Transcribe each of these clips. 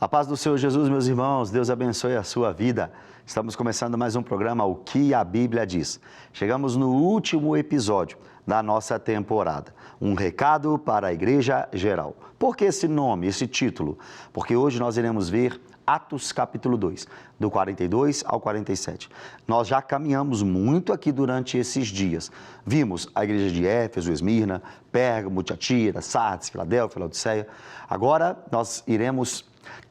A paz do Senhor Jesus, meus irmãos, Deus abençoe a sua vida. Estamos começando mais um programa, O que a Bíblia diz. Chegamos no último episódio da nossa temporada. Um recado para a Igreja Geral. Por que esse nome, esse título? Porque hoje nós iremos ver Atos capítulo 2, do 42 ao 47. Nós já caminhamos muito aqui durante esses dias. Vimos a igreja de Éfeso, Esmirna, Pérgamo, Tiatira, Sardes, Filadélfia, Laodiceia. Agora nós iremos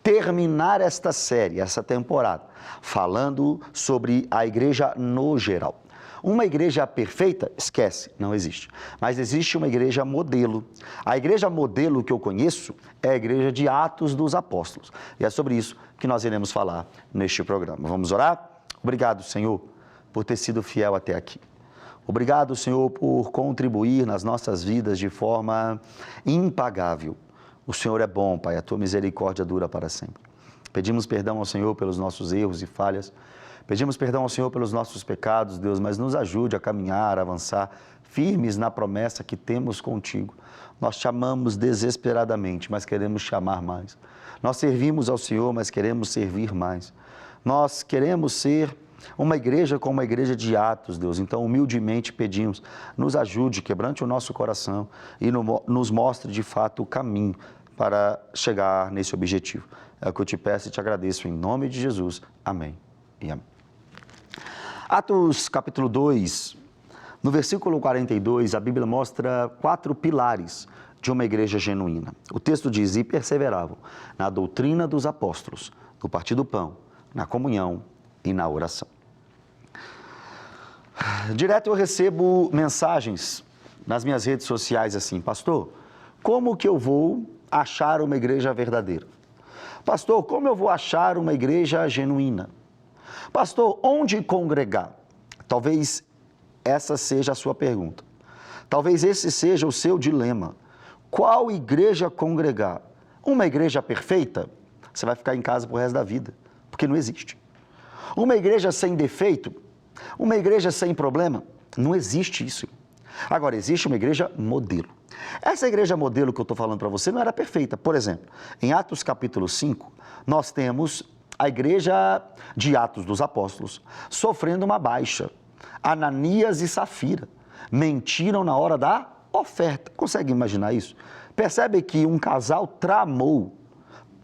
terminar esta série, essa temporada, falando sobre a igreja no geral. Uma igreja perfeita, esquece, não existe. Mas existe uma igreja modelo. A igreja modelo que eu conheço é a igreja de Atos dos Apóstolos. E é sobre isso que nós iremos falar neste programa. Vamos orar? Obrigado, Senhor, por ter sido fiel até aqui. Obrigado, Senhor, por contribuir nas nossas vidas de forma impagável. O Senhor é bom, Pai, a Tua misericórdia dura para sempre. Pedimos perdão ao Senhor pelos nossos erros e falhas. Pedimos perdão ao Senhor pelos nossos pecados, Deus, mas nos ajude a caminhar, a avançar, firmes na promessa que temos contigo. Nós te amamos desesperadamente, mas queremos te amar mais. Nós servimos ao Senhor, mas queremos servir mais. Nós queremos ser uma igreja como a igreja de Atos, Deus. Então, humildemente pedimos, nos ajude, quebrante o nosso coração e nos mostre de fato o caminho para chegar nesse objetivo. É o que eu te peço e te agradeço em nome de Jesus. Amém e amém. Atos capítulo 2, no versículo 42, a Bíblia mostra 4 pilares de uma igreja genuína. O texto diz, e perseveravam na doutrina dos apóstolos, no partir do pão, na comunhão e na oração. Direto eu recebo mensagens nas minhas redes sociais assim, pastor, como que eu vou achar uma igreja verdadeira? Pastor, como eu vou achar uma igreja genuína? Pastor, onde congregar? Talvez essa seja a sua pergunta. Talvez esse seja o seu dilema. Qual igreja congregar? Uma igreja perfeita? Você vai ficar em casa pro resto da vida, porque não existe. Uma igreja sem defeito? Uma igreja sem problema? Não existe isso. Agora, existe uma igreja modelo. Essa igreja modelo que eu estou falando para você não era perfeita. Por exemplo, em Atos capítulo 5, nós temos a igreja de Atos dos Apóstolos sofrendo uma baixa. Ananias e Safira mentiram na hora da oferta. Consegue imaginar isso? Percebe que um casal tramou,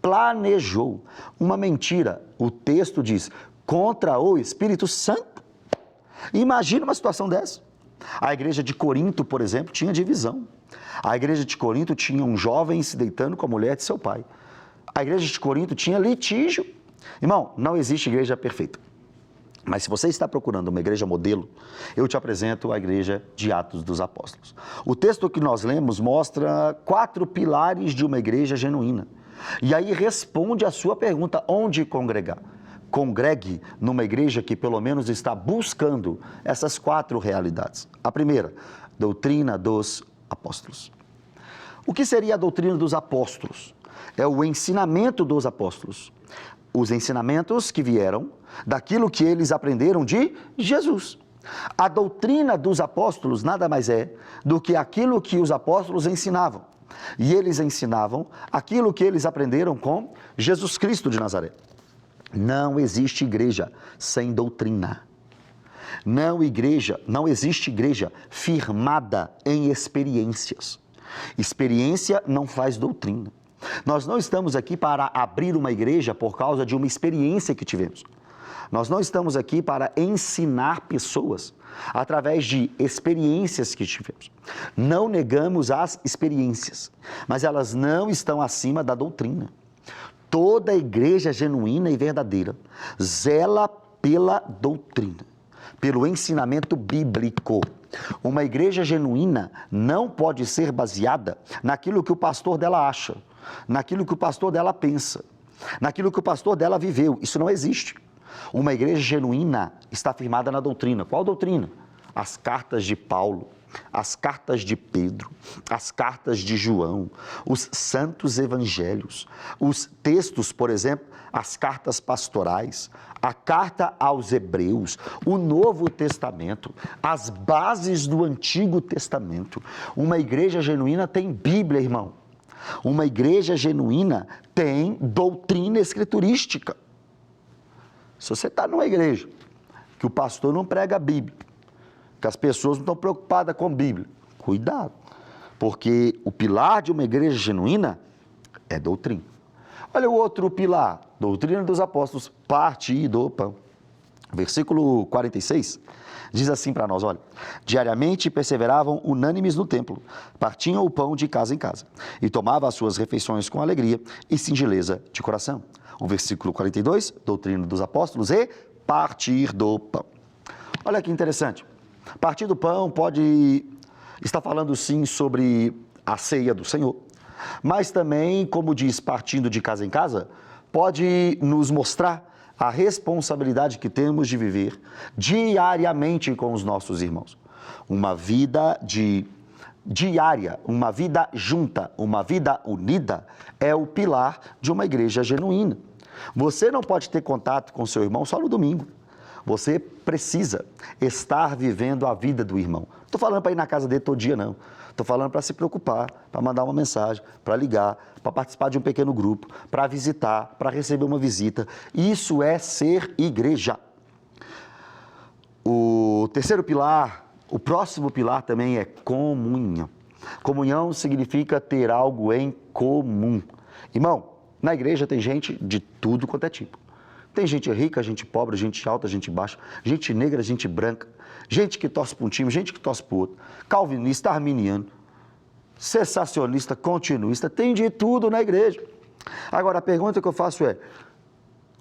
planejou uma mentira. O texto diz, contra o Espírito Santo. Imagina uma situação dessa. A igreja de Corinto, por exemplo, tinha divisão. A igreja de Corinto tinha um jovem se deitando com a mulher de seu pai. A igreja de Corinto tinha litígio. Irmão, não existe igreja perfeita. Mas se você está procurando uma igreja modelo, eu te apresento a igreja de Atos dos Apóstolos. O texto que nós lemos mostra 4 pilares de uma igreja genuína. E aí responde a sua pergunta, onde congregar? Congregue numa igreja que pelo menos está buscando essas 4 realidades. A primeira, doutrina dos apóstolos. O que seria a doutrina dos apóstolos? É o ensinamento dos apóstolos. Os ensinamentos que vieram daquilo que eles aprenderam de Jesus. A doutrina dos apóstolos nada mais é do que aquilo que os apóstolos ensinavam. E eles ensinavam aquilo que eles aprenderam com Jesus Cristo de Nazaré. Não existe igreja sem doutrina. Não existe igreja firmada em experiências. Experiência não faz doutrina. Nós não estamos aqui para abrir uma igreja por causa de uma experiência que tivemos. Nós não estamos aqui para ensinar pessoas através de experiências que tivemos. Não negamos as experiências, mas elas não estão acima da doutrina. Toda igreja genuína e verdadeira zela pela doutrina, pelo ensinamento bíblico. Uma igreja genuína não pode ser baseada naquilo que o pastor dela acha, naquilo que o pastor dela pensa, naquilo que o pastor dela viveu. Isso não existe. Uma igreja genuína está firmada na doutrina. Qual doutrina? As cartas de Paulo, as cartas de Pedro, as cartas de João, os santos evangelhos, os textos, por exemplo, as cartas pastorais, a carta aos Hebreus, o Novo Testamento, as bases do Antigo Testamento. Uma igreja genuína tem Bíblia, irmão. Uma igreja genuína tem doutrina escriturística. Se você está numa igreja que o pastor não prega a Bíblia, que as pessoas não estão preocupadas com a Bíblia, cuidado, porque o pilar de uma igreja genuína é doutrina. Olha o outro pilar, doutrina dos apóstolos, partir do pão. Versículo 46 diz assim para nós, olha, diariamente perseveravam unânimes no templo, partiam o pão de casa em casa, e tomavam as suas refeições com alegria e singeleza de coração. O versículo 42, doutrina dos apóstolos e partir do pão. Olha que interessante, partir do pão pode estar falando sim sobre a ceia do Senhor, mas também, como diz partindo de casa em casa, pode nos mostrar a responsabilidade que temos de viver diariamente com os nossos irmãos. Uma vida diária, uma vida junta, uma vida unida é o pilar de uma igreja genuína. Você não pode ter contato com seu irmão só no domingo. Você precisa estar vivendo a vida do irmão. Não estou falando para ir na casa dele todo dia, não. Estou falando para se preocupar, para mandar uma mensagem, para ligar, para participar de um pequeno grupo, para visitar, para receber uma visita. Isso é ser igreja. O terceiro pilar, o próximo pilar também é comunhão. Comunhão significa ter algo em comum. Irmão, na igreja tem gente de tudo quanto é tipo. Tem gente rica, gente pobre, gente alta, gente baixa, gente negra, gente branca, gente que torce para um time, gente que torce para o outro, calvinista, arminiano, cessacionista, continuista, tem de tudo na igreja. Agora, a pergunta que eu faço é,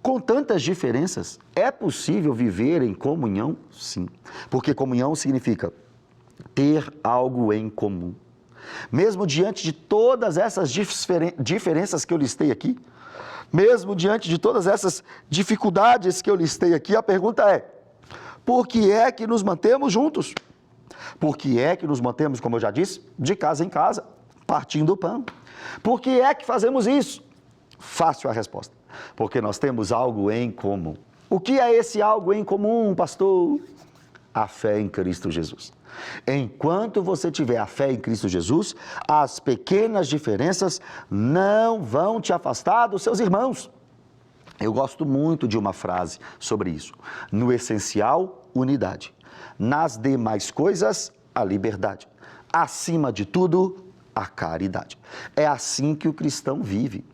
com tantas diferenças, é possível viver em comunhão? Sim, porque comunhão significa ter algo em comum. Mesmo diante de todas essas diferenças que eu listei aqui, mesmo diante de todas essas dificuldades que eu listei aqui, a pergunta é, por que é que nos mantemos juntos? Por que é que nos mantemos, como eu já disse, de casa em casa, partindo o pão? Por que é que fazemos isso? Fácil a resposta, porque nós temos algo em comum. O que é esse algo em comum, pastor? A fé em Cristo Jesus. Enquanto você tiver a fé em Cristo Jesus, as pequenas diferenças não vão te afastar dos seus irmãos. Eu gosto muito de uma frase sobre isso. No essencial, unidade. Nas demais coisas, a liberdade. Acima de tudo, a caridade. É assim que o cristão vive,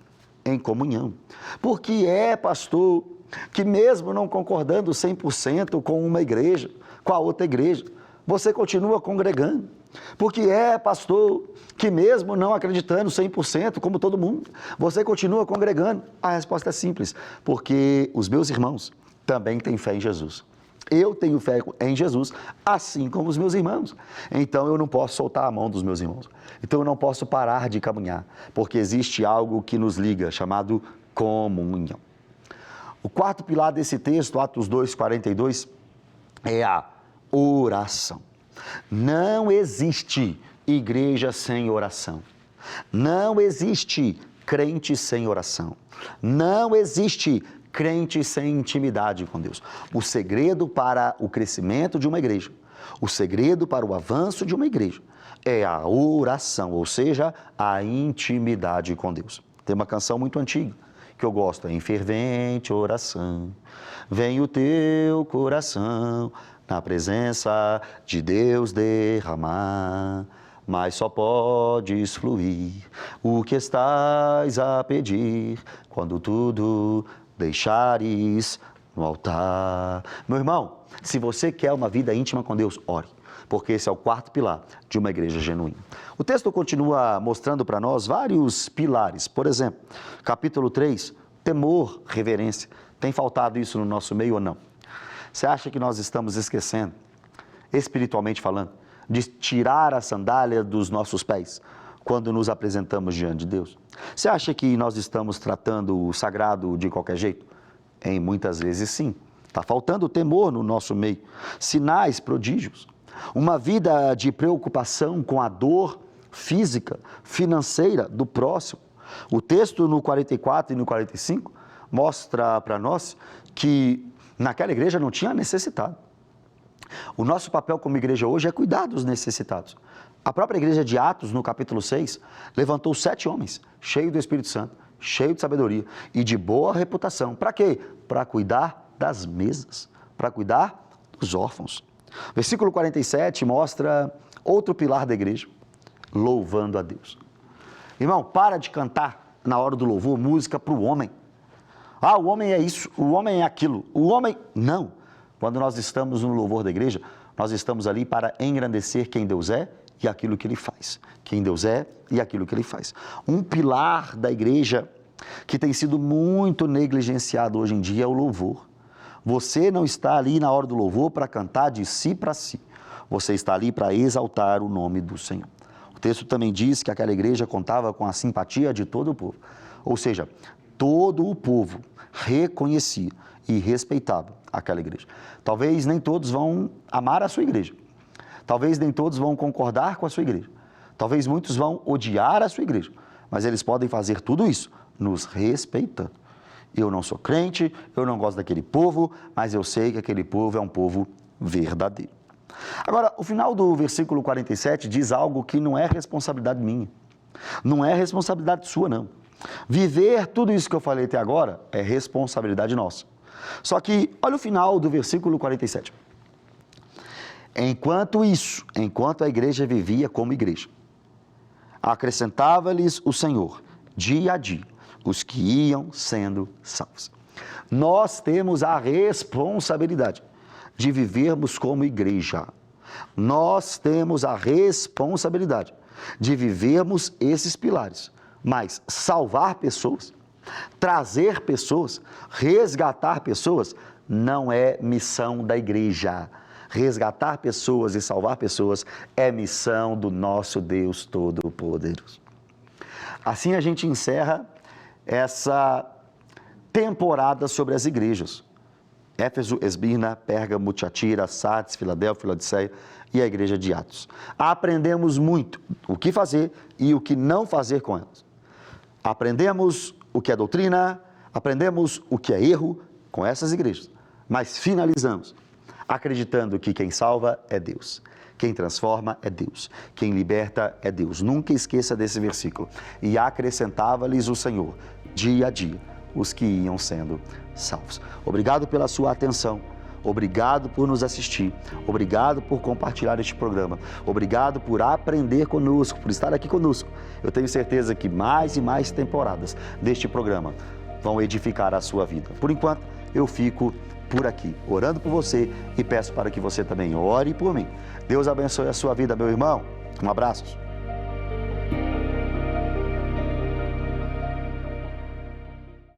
em comunhão. Porque pastor, que mesmo não concordando 100% com uma igreja, com a outra igreja, você continua congregando. Porque pastor, que mesmo não acreditando 100% como todo mundo, você continua congregando. A resposta é simples, porque os meus irmãos também têm fé em Jesus. Eu tenho fé em Jesus, assim como os meus irmãos. Então eu não posso soltar a mão dos meus irmãos. Então eu não posso parar de caminhar, porque existe algo que nos liga, chamado comunhão. O quarto pilar desse texto, Atos 2:42, é a oração. Não existe igreja sem oração. Não existe crente sem oração. Não existe crente sem intimidade com Deus. O segredo para o crescimento de uma igreja, o segredo para o avanço de uma igreja é a oração, ou seja, a intimidade com Deus. Tem uma canção muito antiga que eu gosto, em fervente oração, vem o teu coração na presença de Deus derramar, mas só podes fluir o que estás a pedir quando tudo deixares no altar. Meu irmão, se você quer uma vida íntima com Deus, ore, porque esse é o quarto pilar de uma igreja genuína. O texto continua mostrando para nós vários pilares. Por exemplo, capítulo 3, temor, reverência. Tem faltado isso no nosso meio ou não? Você acha que nós estamos esquecendo, espiritualmente falando, de tirar a sandália dos nossos pés quando nos apresentamos diante de Deus? Você acha que nós estamos tratando o sagrado de qualquer jeito? Muitas vezes sim. Está faltando temor no nosso meio. Sinais, prodígios. Uma vida de preocupação com a dor física, financeira do próximo. O texto no 44 e no 45 mostra para nós que naquela igreja não tinha necessitado. O nosso papel como igreja hoje é cuidar dos necessitados. A própria igreja de Atos, no capítulo 6, levantou 7 homens, cheios do Espírito Santo, cheios de sabedoria e de boa reputação. Para quê? Para cuidar das mesas, para cuidar dos órfãos. Versículo 47 mostra outro pilar da igreja, louvando a Deus. Irmão, para de cantar na hora do louvor música para o homem. Ah, o homem é isso, o homem é aquilo, o homem... Não. Quando nós estamos no louvor da igreja, nós estamos ali para engrandecer quem Deus é e aquilo que Ele faz. Quem Deus é e aquilo que Ele faz. Um pilar da igreja que tem sido muito negligenciado hoje em dia é o louvor. Você não está ali na hora do louvor para cantar de si para si. Você está ali para exaltar o nome do Senhor. O texto também diz que aquela igreja contava com a simpatia de todo o povo. Ou seja, todo o povo reconhecia e respeitava aquela igreja. Talvez nem todos vão amar a sua igreja. Talvez nem todos vão concordar com a sua igreja. Talvez muitos vão odiar a sua igreja. Mas eles podem fazer tudo isso nos respeitando. Eu não sou crente, eu não gosto daquele povo, mas eu sei que aquele povo é um povo verdadeiro. Agora, o final do versículo 47 diz algo que não é responsabilidade minha. Não é responsabilidade sua, não. Viver tudo isso que eu falei até agora é responsabilidade nossa. Só que, olha o final do versículo 47. Enquanto isso, enquanto a igreja vivia como igreja, acrescentava-lhes o Senhor, dia a dia, os que iam sendo salvos. Nós temos a responsabilidade de vivermos como igreja. Nós temos a responsabilidade de vivermos esses pilares. Mas salvar pessoas, trazer pessoas, resgatar pessoas, não é missão da igreja. Resgatar pessoas e salvar pessoas é missão do nosso Deus Todo-Poderoso. Assim a gente encerra essa temporada sobre as igrejas. Éfeso, Esmirna, Pérgamo, Tiatira, Sardes, Filadélfia, Laodiceia e a igreja de Atos. Aprendemos muito o que fazer e o que não fazer com elas. Aprendemos o que é doutrina, aprendemos o que é erro com essas igrejas, mas finalizamos acreditando que quem salva é Deus, quem transforma é Deus, quem liberta é Deus. Nunca esqueça desse versículo. E acrescentava-lhes o Senhor, dia a dia, os que iam sendo salvos. Obrigado pela sua atenção. Obrigado por nos assistir, obrigado por compartilhar este programa, obrigado por aprender conosco, por estar aqui conosco. Eu tenho certeza que mais e mais temporadas deste programa vão edificar a sua vida. Por enquanto, eu fico por aqui, orando por você e peço para que você também ore por mim. Deus abençoe a sua vida, meu irmão. Um abraço.